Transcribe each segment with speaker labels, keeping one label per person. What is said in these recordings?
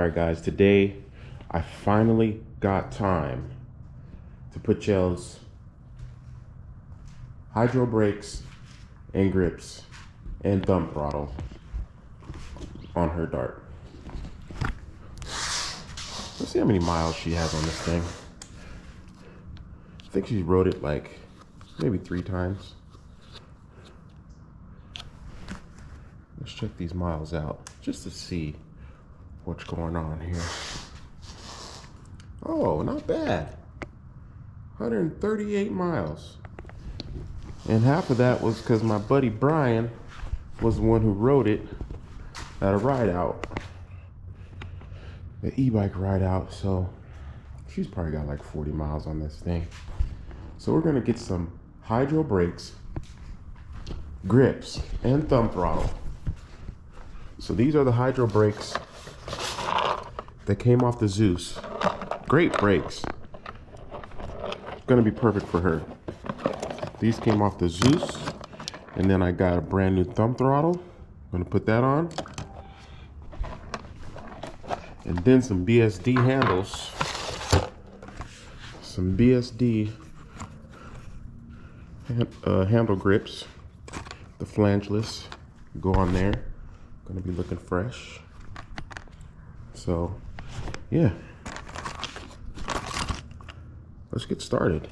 Speaker 1: Alright guys, today I finally got time to put Chel's hydro brakes and grips and thumb throttle on her dart. Let's see how many miles she has on this thing. I think she rode it like maybe 3 times. Let's check these miles out just to see what's going on here. Oh, not bad. 138 miles. And half of that was because my buddy Brian was the one who rode it at a ride out. The e-bike ride out. So she's probably got like 40 miles on this thing. So we're gonna get some hydro brakes, grips, and thumb throttle. So these are the hydro brakes that came off the Zooz. Great brakes. Gonna be perfect for her. These came off the Zooz, and then I got a brand new thumb throttle. Gonna put that on. And then some BSD handles. Some BSD handle grips. The flangeless go on there. Gonna be looking fresh. So, yeah. Let's get started.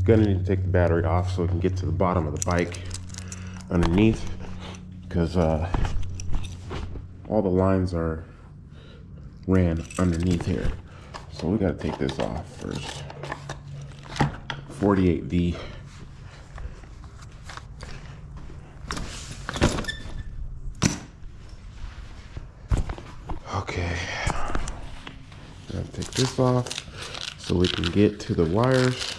Speaker 1: Gonna need to take the battery off so we can get to the bottom of the bike underneath, because all the lines are ran underneath here. So we gotta take this off first. 48V. Okay, gotta take this off so we can get to the wires.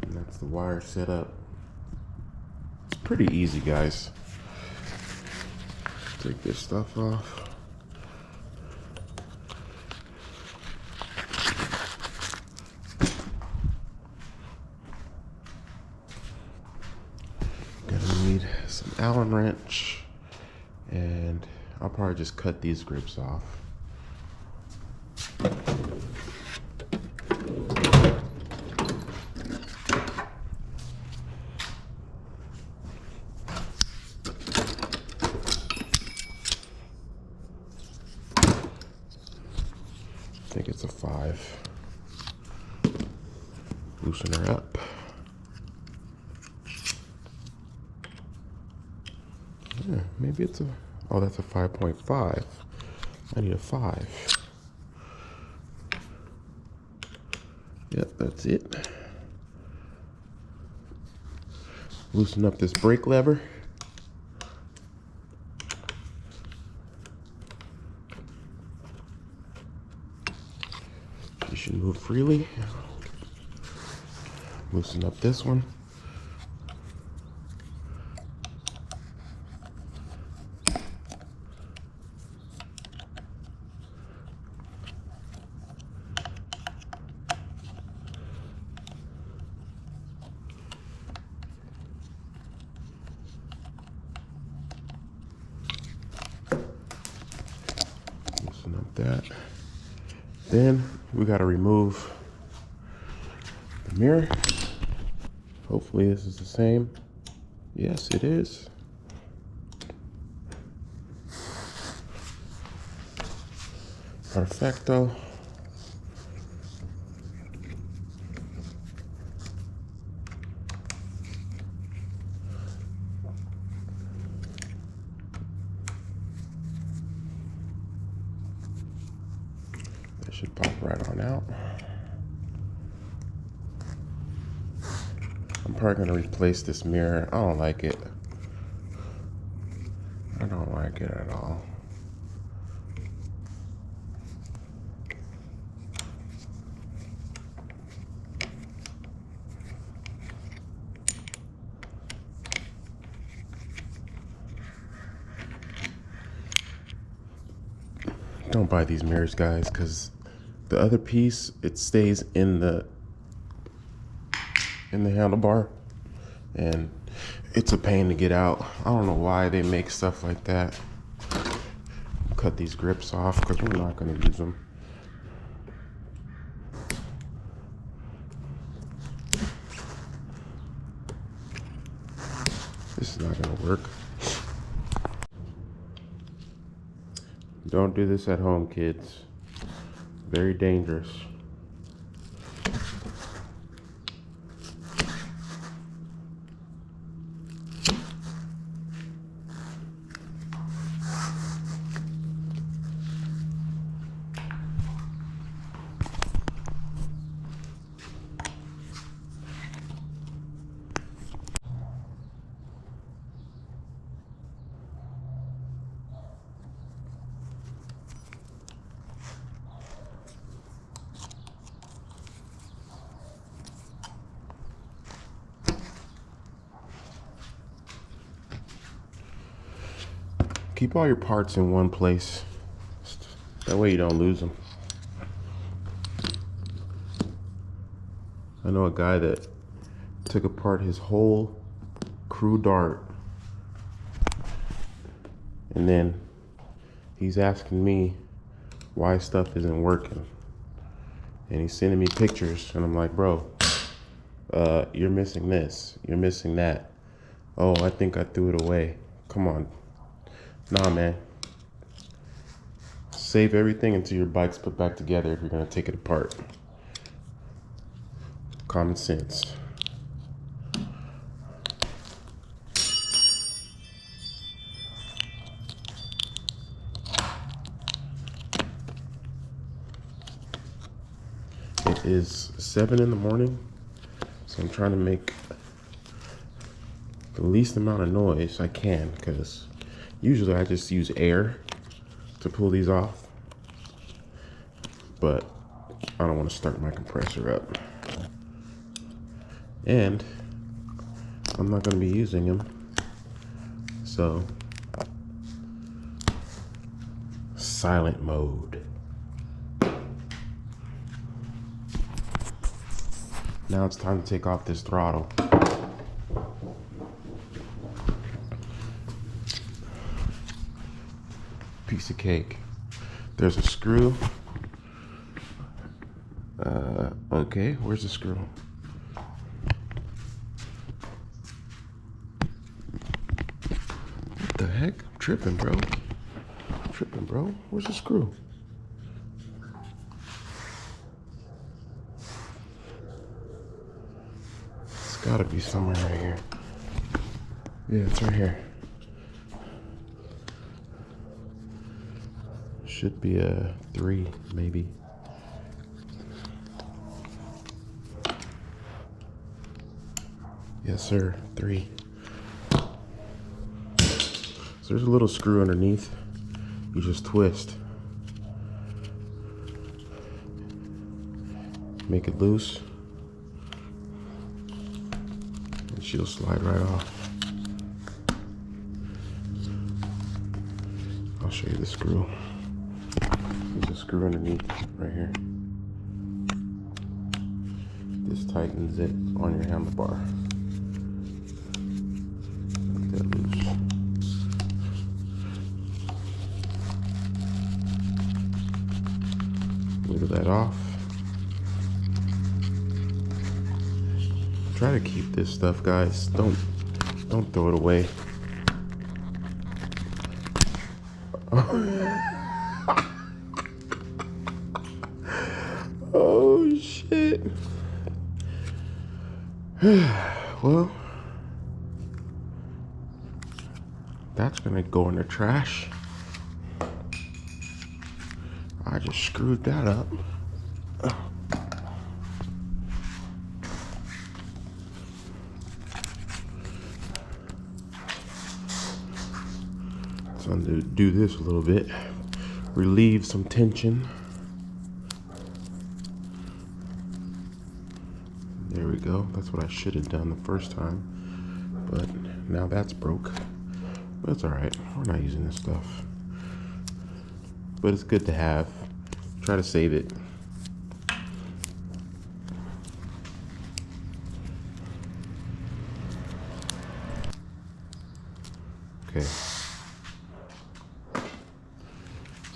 Speaker 1: And that's the wire setup. It's pretty easy, guys. Take this stuff off. Gonna need some Allen wrench. And I'll probably just cut these grips off. I think it's a 5. Loosen her up. Yeah, maybe it's a, oh, that's a 5.5. I need a 5. Yep, that's it. Loosen up this brake lever. You should move freely. Loosen up this one. Loosen up that. Then we got to remove the mirror. Hopefully this is the same. Yes, it is. Perfecto. That should pop right on out. I'm probably gonna replace this mirror. I don't like it. I don't like it at all. Don't buy these mirrors, guys, because the other piece, it stays in the handlebar, and It's a pain to get out. I don't know why they make stuff like that. Cut these grips off because we're not going to use them. This is not going to work. Don't do this at home, kids. Very dangerous. Keep all your parts in one place. That way you don't lose them. I know a guy that took apart his whole crew dart. And then he's asking me why stuff isn't working. And he's sending me pictures and I'm like, bro, you're missing this. You're missing that. Oh, I think I threw it away. Come on. Nah, man. Save everything until your bike's put back together if you're gonna take it apart. Common sense. It is 7 in the morning, so I'm trying to make the least amount of noise I can because usually I just use air to pull these off, but I don't want to start my compressor up. And I'm not going to be using them, so silent mode. Now it's time to take off this throttle. Piece of cake. There's a screw. Okay, where's the screw? What the heck? I'm tripping, bro. I'm tripping, bro. Where's the screw? It's gotta be somewhere right here. Yeah, it's right here. Should be a 3, maybe. Yes, sir, 3. So there's a little screw underneath. You just twist. Make it loose. And she'll slide right off. I'll show you the screw. There's a screw underneath right here. This tightens it on your handlebar. Make that loose. Wiggle that off. Try to keep this stuff, guys. Don't throw it away. Oh shit. Well, that's gonna go in the trash. I just screwed that up. So I'm gonna do this a little bit, relieve some tension. There we go. That's what I should have done the first time, but now that's broke. But it's all right. We're not using this stuff, but it's good to have. Try to save it. Okay.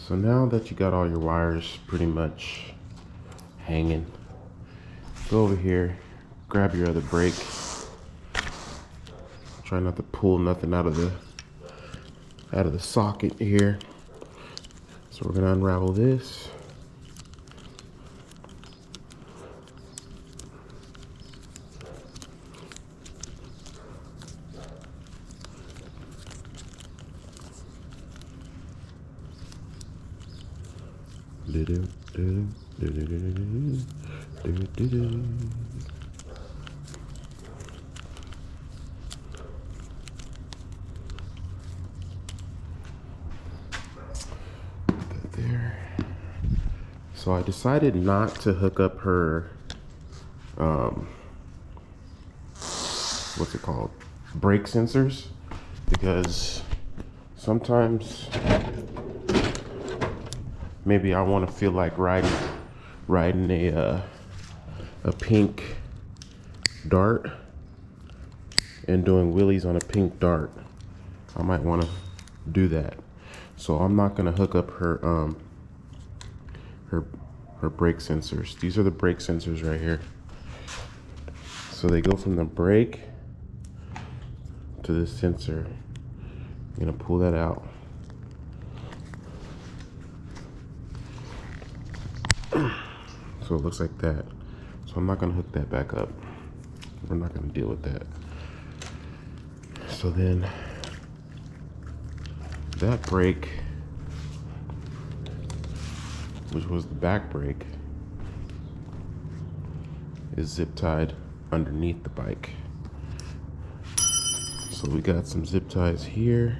Speaker 1: So now that you got all your wires pretty much hanging, go over here, grab your other brake. Try not to pull nothing out of the socket here. So we're gonna unravel this. There. So I decided not to hook up her, what's it called? Brake sensors, because sometimes maybe I want to feel like riding a pink dart and doing wheelies on a pink dart. I might want to do that. So I'm not gonna hook up her brake sensors. These are the brake sensors right here. So they go from the brake to the sensor. I'm gonna pull that out. So it looks like that. So I'm not gonna hook that back up. We're not gonna deal with that. So then that brake, which was the back brake, is zip tied underneath the bike. So we got some zip ties here.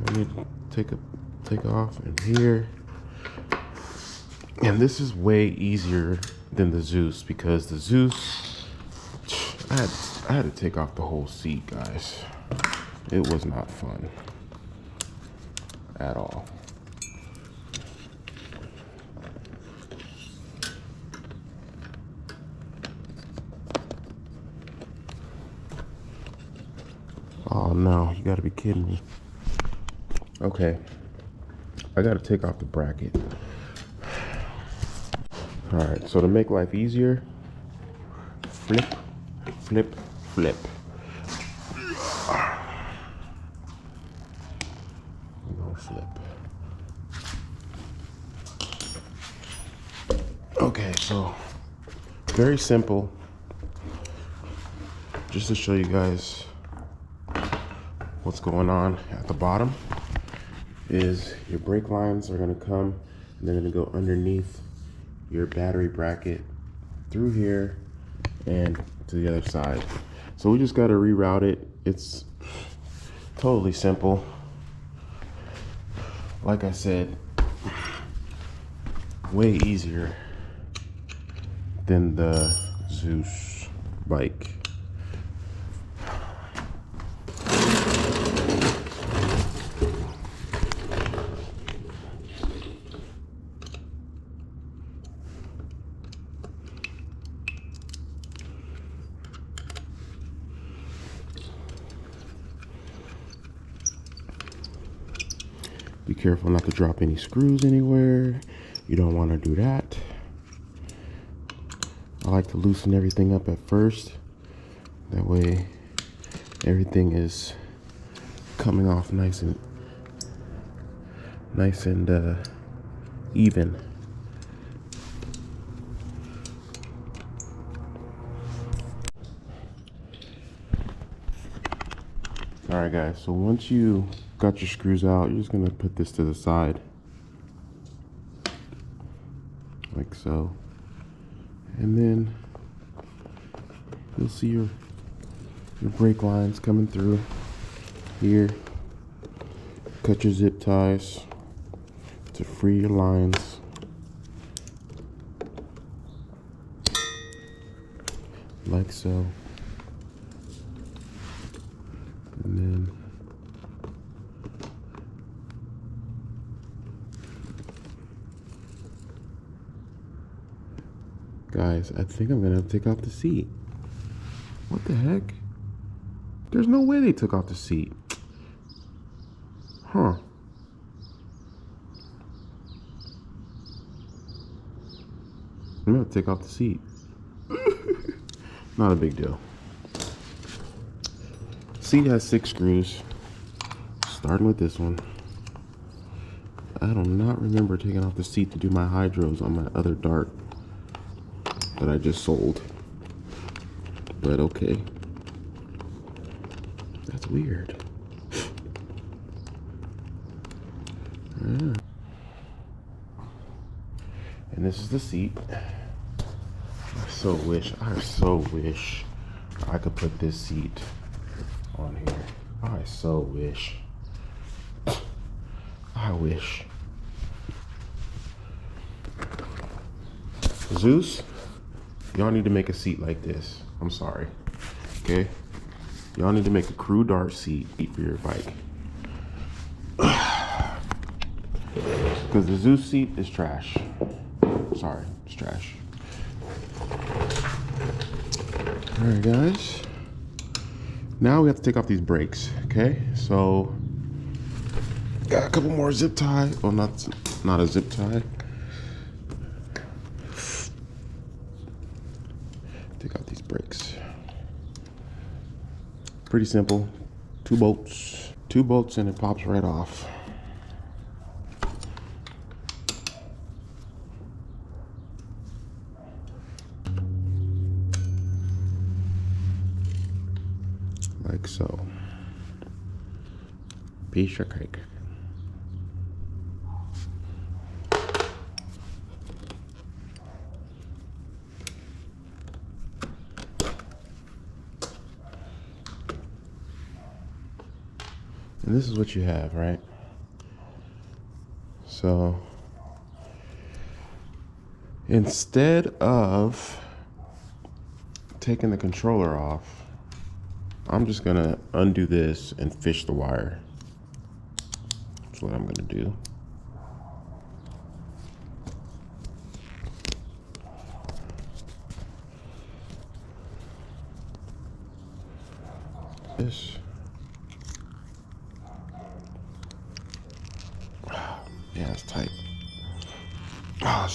Speaker 1: I need to take off in here. And this is way easier than the Zooz, because the Zooz, I had to take off the whole seat, guys. It was not fun at all. Oh no, you gotta be kidding me. Okay, I gotta take off the bracket. All right, so to make life easier, flip, flip, flip. We're gonna flip. Okay, so very simple. Just to show you guys what's going on at the bottom is your brake lines are gonna come and they're gonna go underneath your battery bracket through here and to the other side. So we just got to reroute it. It's totally simple. Like I said, way easier than the Zooz bike. Be careful not to drop any screws anywhere. You don't want to do that. I like to loosen everything up at first. That way everything is coming off nice and even. All right, guys, so once you got your screws out, you're just gonna put this to the side like so, and then you'll see your brake lines coming through here. Cut your zip ties to free your lines. Like so. And then guys, I think I'm gonna take off the seat. What the heck? There's no way they took off the seat. Huh. I'm gonna take off the seat. Not a big deal. Seat has 6 screws. Starting with this one. I do not remember taking off the seat to do my hydros on my other dart that I just sold. But okay. That's weird. Yeah. And this is the seat. I so wish I could put this seat on here. I so wish. I wish. Zooz, y'all need to make a seat like this. I'm sorry. Okay? Y'all need to make a crew dart seat for your bike. Because the Zooz seat is trash. Sorry, it's trash. Alright guys. Now we have to take off these brakes, okay? So got a couple more zip tie. Well, not a zip tie. Take out these brakes. Pretty simple. 2 bolts. 2 bolts and it pops right off. Like so. Piece of cake. And this is what you have, right? So instead of taking the controller off, I'm just gonna undo this and fish the wire. That's what I'm gonna do. This. Yeah, it's tight. Oh,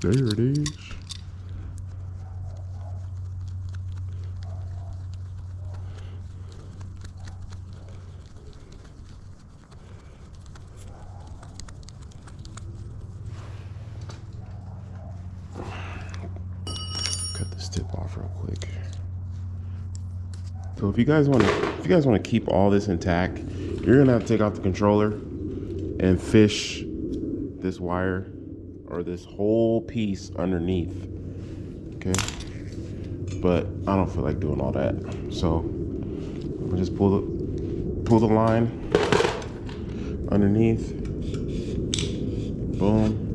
Speaker 1: there it is. Cut this tip off real quick. So if you guys want to keep all this intact, you're gonna have to take out the controller and fish this wire or this whole piece underneath. Okay, but I don't feel like doing all that, so I'll just pull the line underneath. Boom.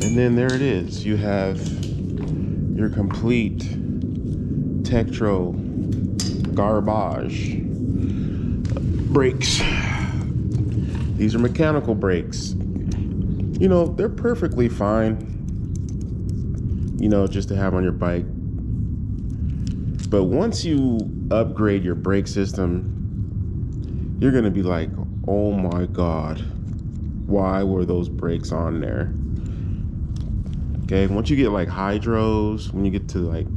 Speaker 1: And then there it is. You have your complete Tektro garbage brakes. These are mechanical brakes. You know, they're perfectly fine, you know, just to have on your bike. But once you upgrade your brake system, you're gonna be like, oh my God, why were those brakes on there? Okay, once you get like hydros, when you get to like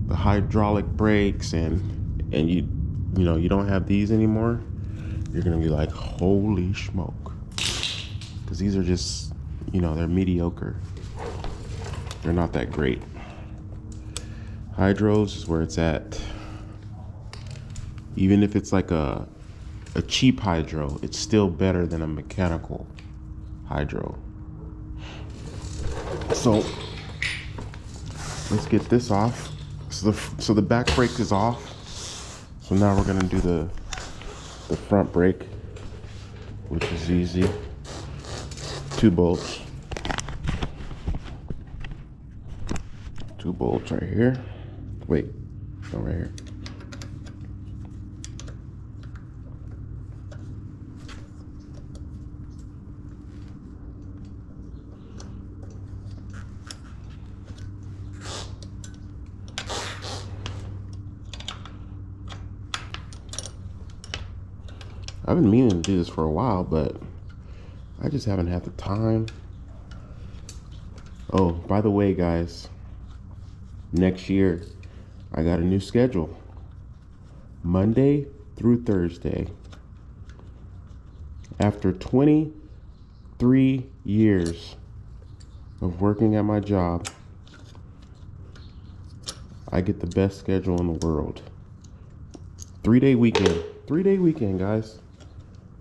Speaker 1: the hydraulic brakes and you know, you don't have these anymore, you're gonna be like, holy smoke. Because these are just, you know, they're mediocre. They're not that great. Hydros is where it's at. Even if it's like a cheap hydro, it's still better than a mechanical hydro. So let's get this off. So the back brake is off. So now we're gonna do the front brake, which is easy. 2 bolts. 2 bolts right here. Wait, no, right here. I've been meaning to do this for a while, but I just haven't had the time. Oh, by the way, guys, next year I got a new schedule. Monday through Thursday. After 23 years of working at my job, I get the best schedule in the world. 3-day weekend. 3-day weekend, guys.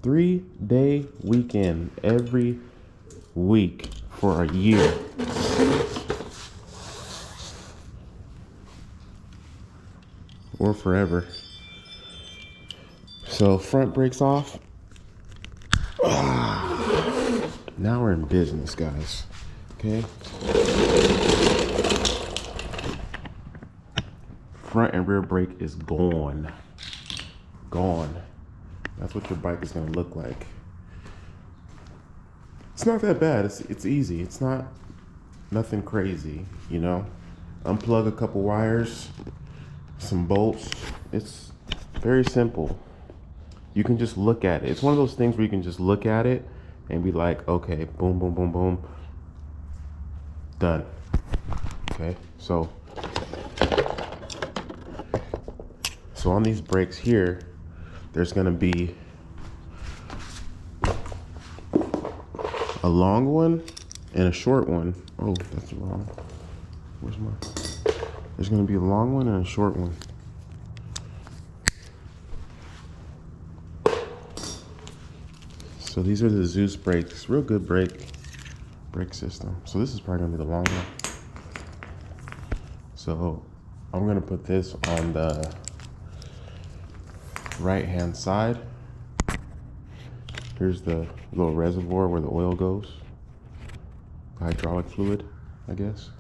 Speaker 1: 3-day weekend every week for a year. Or forever. So front brakes off. Now we're in business, guys. Okay. Front and rear brake is gone. Gone. That's what your bike is gonna look like. It's not that bad. It's easy. It's not nothing crazy, you know. Unplug a couple wires, some bolts. It's very simple. You can just look at it. It's one of those things where you can just look at it and be like, okay, boom, boom, boom, boom, done. Okay, so on these brakes here, there's gonna be a long one and a short one. Oh, that's wrong. Where's my? There's gonna be a long one and a short one. So these are the Zooz brakes. Real good brake system. So this is probably gonna be the long one. So I'm gonna put this on the right hand side. Here's the little reservoir where the oil goes. Hydraulic fluid, I guess.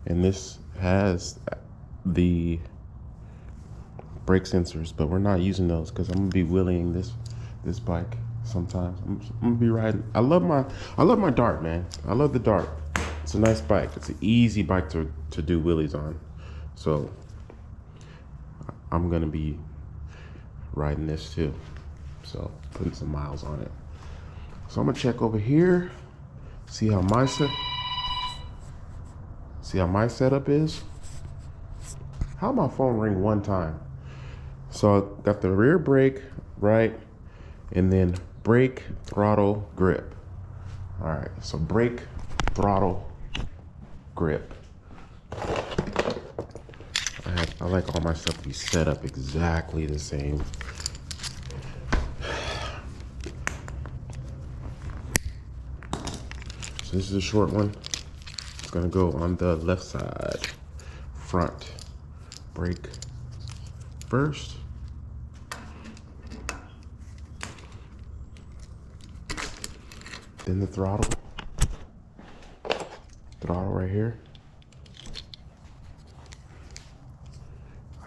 Speaker 1: And this has the brake sensors, but we're not using those because I'm gonna be wheeling this bike sometimes. I'm gonna be riding. I love my Dart, man. I love the Dart. It's a nice bike. It's an easy bike to do wheelies on. So I'm gonna be riding this too. So putting some miles on it. So I'm gonna check over here, see how my setup is. How my phone ring one time? So I got the rear brake, right? And then brake, throttle, grip. All right, so brake, throttle, grip. I like all my stuff to be set up exactly the same. So this is a short one. It's gonna go on the left side. Front brake first. Then the throttle. Throttle right here.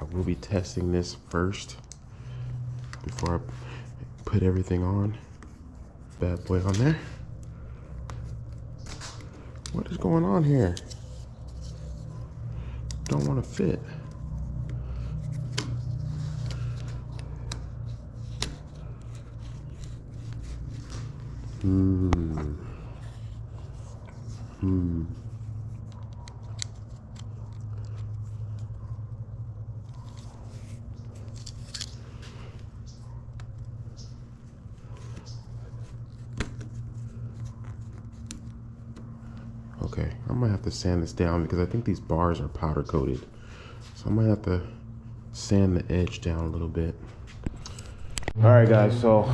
Speaker 1: I will be testing this first before I put everything on. Bad boy on there. What is going on here? Don't want to fit. Okay, I might have to sand this down because I think these bars are powder coated. So I might have to sand the edge down a little bit. All right, guys, so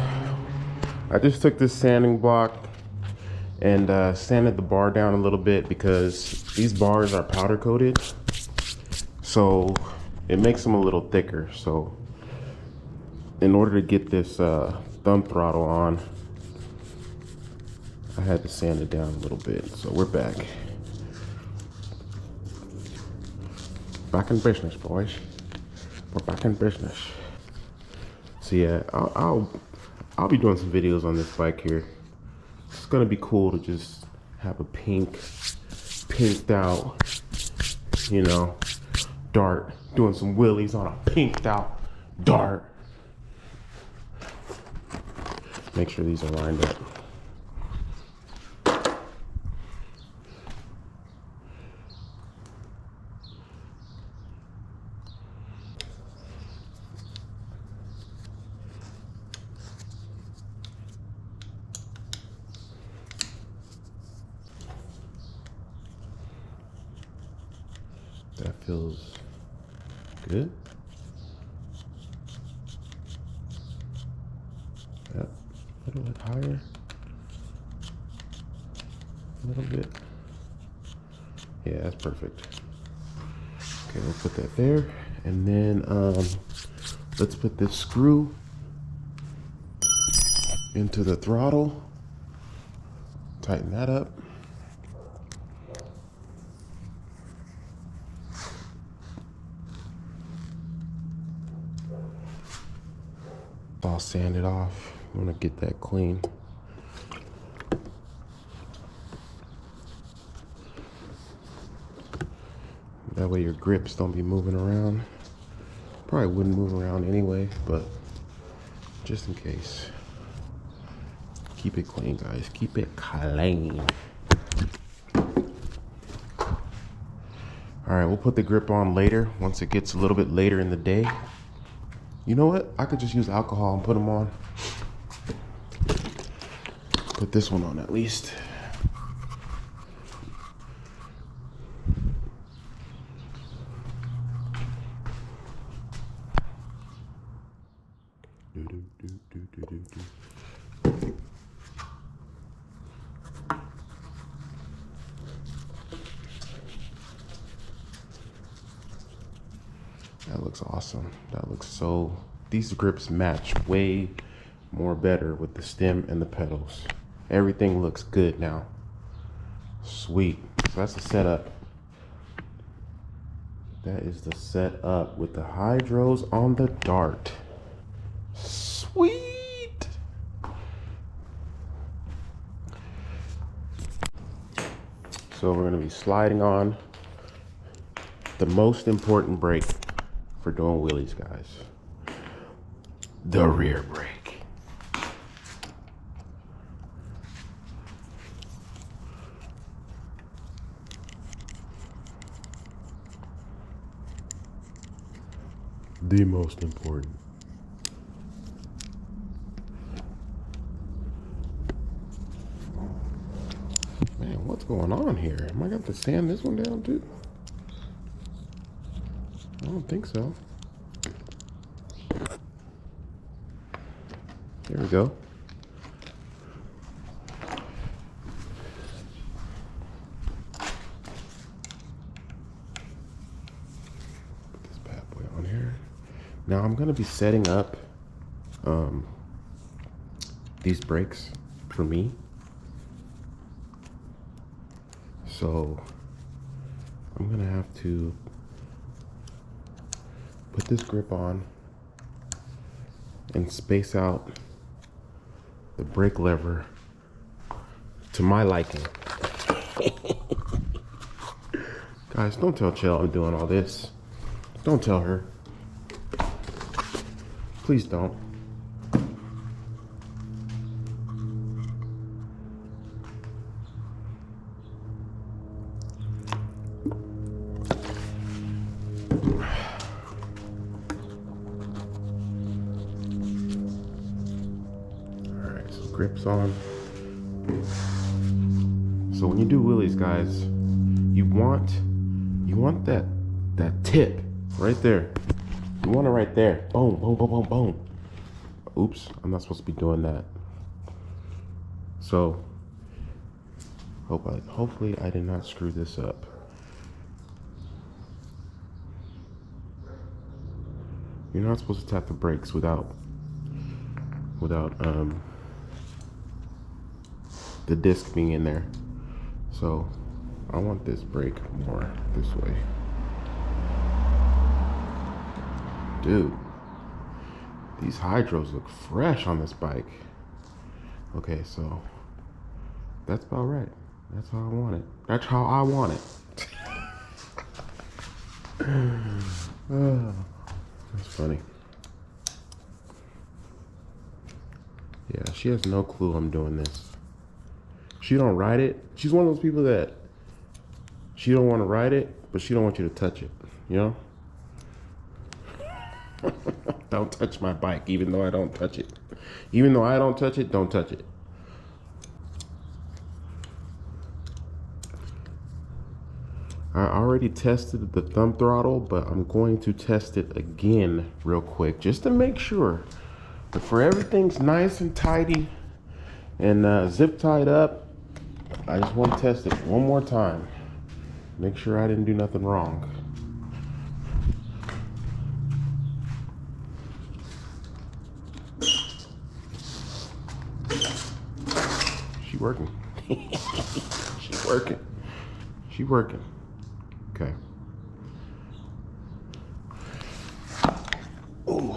Speaker 1: I just took this sanding block and sanded the bar down a little bit because these bars are powder coated. So it makes them a little thicker. So in order to get this thumb throttle on, I had to sand it down a little bit. So we're back. Back in business, boys. We're back in business. So yeah, I'll be doing some videos on this bike here. It's gonna be cool to just have a pinked out, you know, Dart, doing some wheelies on a pinked out Dart. Make sure these are lined up. That feels good. Yep, a little bit higher. A little bit. Yeah, that's perfect. Okay, we'll put that there. And then let's put this screw into the throttle. Tighten that up. I'll sand it off. I want to get that clean. That way your grips don't be moving around. Probably wouldn't move around anyway, but just in case. Keep it clean, guys. Keep it clean. All right, we'll put the grip on later once it gets a little bit later in the day. You know what? I could just use alcohol and put them on. Put this one on at least. That looks awesome. That looks so, these grips match way more better with the stem and the pedals. Everything looks good now. Sweet. So that's the setup. That is the setup with the hydros on the Dart. Sweet. So we're gonna be sliding on the most important brake for doing wheelies, guys. The rear brake. The most important. Man, what's going on here? Am I gonna have to sand this one down too? I don't think so. There we go. Put this bad boy on here. Now I'm gonna be setting up these brakes for me. So I'm gonna have to put this grip on and space out the brake lever to my liking. Guys, don't tell Chell I'm doing all this. Don't tell her. Please don't. Grips on. So when you do wheelies, guys, you want that tip right there. You want it right there. Boom, boom, boom, boom, boom. Oops, I'm not supposed to be doing that. So hopefully I did not screw this up. You're not supposed to tap the brakes without the disc being in there. So I want this brake more this way. Dude, these hydros look fresh on this bike. Okay, so that's about right. That's how I want it. That's how I want it. That's funny. Yeah, she has no clue I'm doing this. She don't ride it. She's one of those people that she don't want to ride it, but she don't want you to touch it, you know? Don't touch my bike, even though I don't touch it. Even though I don't touch it, don't touch it. I already tested the thumb throttle, but I'm going to test it again real quick just to make sure. But for everything's nice and tidy and zip tied up, I just want to test it one more time. Make sure I didn't do nothing wrong. She working. She working. She working. Okay. Ooh.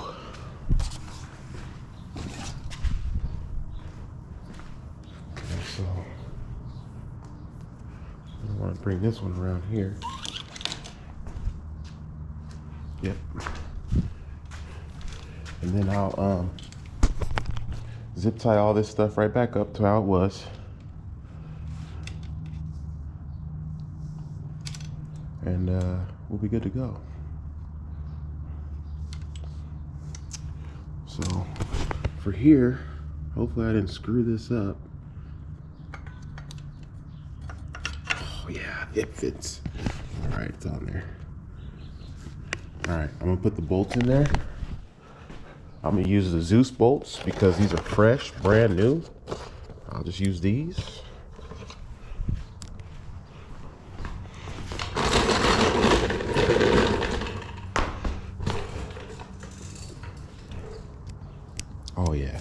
Speaker 1: Okay, so I want to bring this one around here. Yep. And then I'll zip tie all this stuff right back up to how it was. And we'll be good to go. So for here, hopefully I didn't screw this up. Oh yeah, it fits. All right, it's on there. All right, I'm gonna put the bolts in there. I'm gonna use the Zooz bolts because these are fresh, brand new. I'll just use these. Oh yeah.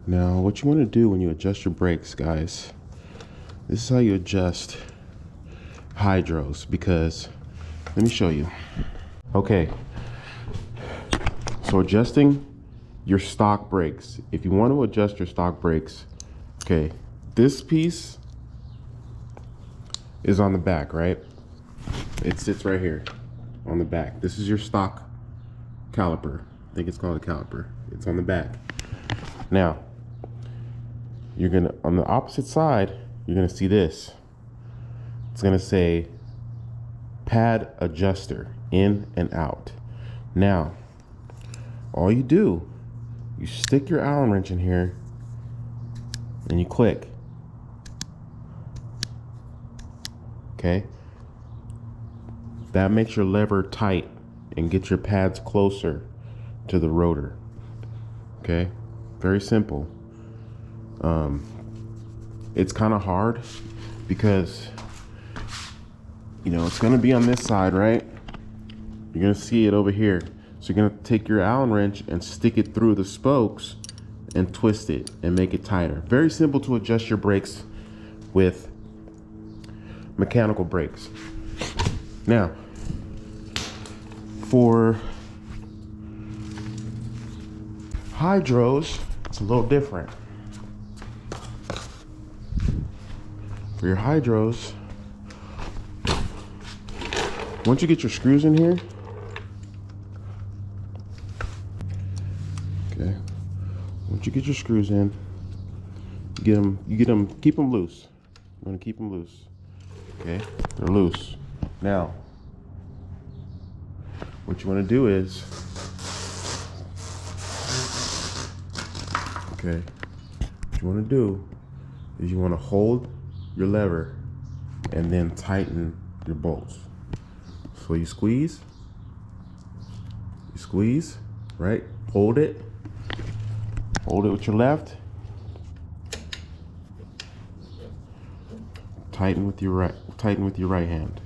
Speaker 1: Now, what you want to do when you adjust your brakes, guys, this is how you adjust hydros, because let me show you. Okay, so adjusting your stock brakes, if you want to adjust your stock brakes, okay, this piece is on the back, right? It sits right here on the back. This is your stock caliper. I think it's called a caliper. It's on the back. Now, you're gonna, on the opposite side, you're gonna see this. It's gonna say pad adjuster, in and out. Now, all you do, you stick your Allen wrench in here and you click. Okay? That makes your lever tight and get your pads closer to the rotor. Okay? Very simple. It's kind of hard because, you know, it's going to be on this side, right? You're going to see it over here. So you're going to take your Allen wrench and stick it through the spokes and twist it and make it tighter. Very simple to adjust your brakes with mechanical brakes. Now, for hydros, it's a little different. For your hydros, once you get your screws in here, okay, once you get your screws in, keep them loose. I'm gonna keep them loose. Okay, they're loose. Now, what you want to do is, okay, what you want to do is you want to hold your lever and then tighten your bolts. So you squeeze, right? Hold it with your left, tighten with your right hand.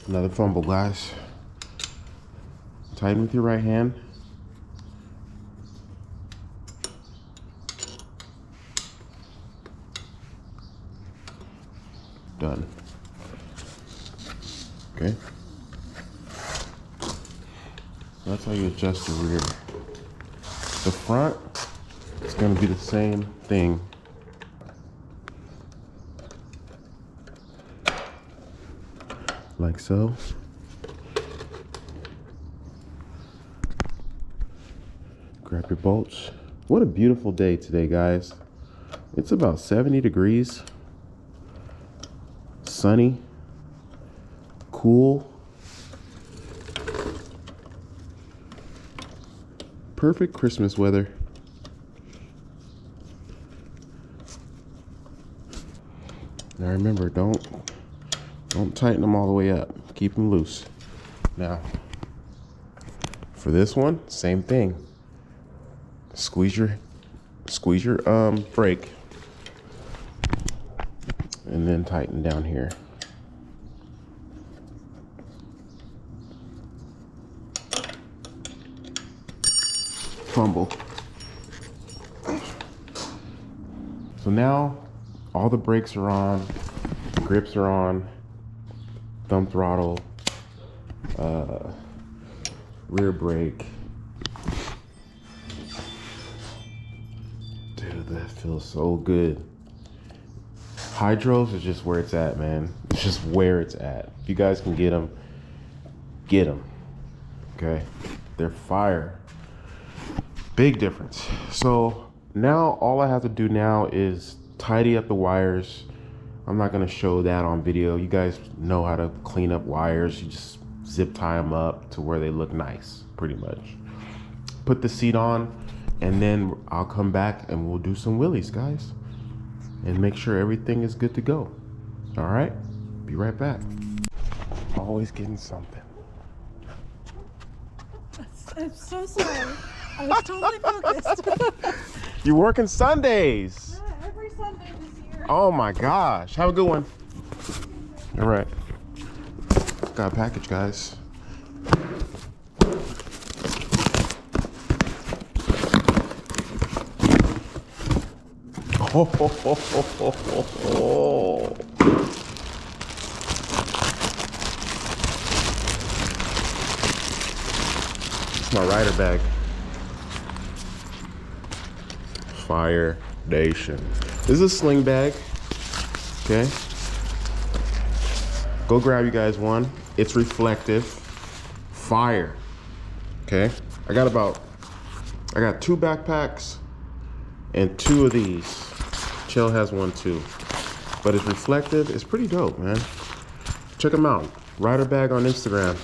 Speaker 1: Another fumble, guys. Tighten with your right hand. Done. Okay. That's how you adjust the rear. The front is going to be the same thing. Like so. Grab your bolts. What a beautiful day today, guys. It's about 70 degrees. Sunny. Cool. Perfect Christmas weather. Now remember, don't tighten them all the way up. Keep them loose. Now, for this one, same thing. Squeeze your brake, and then tighten down here. Fumble. So now all the brakes are on, grips are on, thumb throttle, rear brake. Dude, that feels so good. Hydros is just where it's at, man. It's just where it's at. If you guys can get them, get them. Okay? They're fire. Big difference. So now all I have to do now is tidy up the wires. I'm not gonna show that on video. You guys know how to clean up wires. You just zip tie them up to where they look nice, pretty much. Put the seat on, and then I'll come back and we'll do some wheelies, guys, and make sure everything is good to go. All right, be right back. Always getting something.
Speaker 2: I'm so sorry. I was totally focused.
Speaker 1: You're working Sundays.
Speaker 2: Yeah, every Sunday this year.
Speaker 1: Oh my gosh. Have a good one. All right. Got a package, guys. Oh, ho, ho, ho, ho, ho, ho. It's my rider bag. Fire Nation. This is a sling bag. Okay. Go grab you guys one. It's reflective. Fire. Okay. I got 2 backpacks and 2 of these. Chell has one too. But it's reflective. It's pretty dope, man. Check them out. Rider bag on Instagram.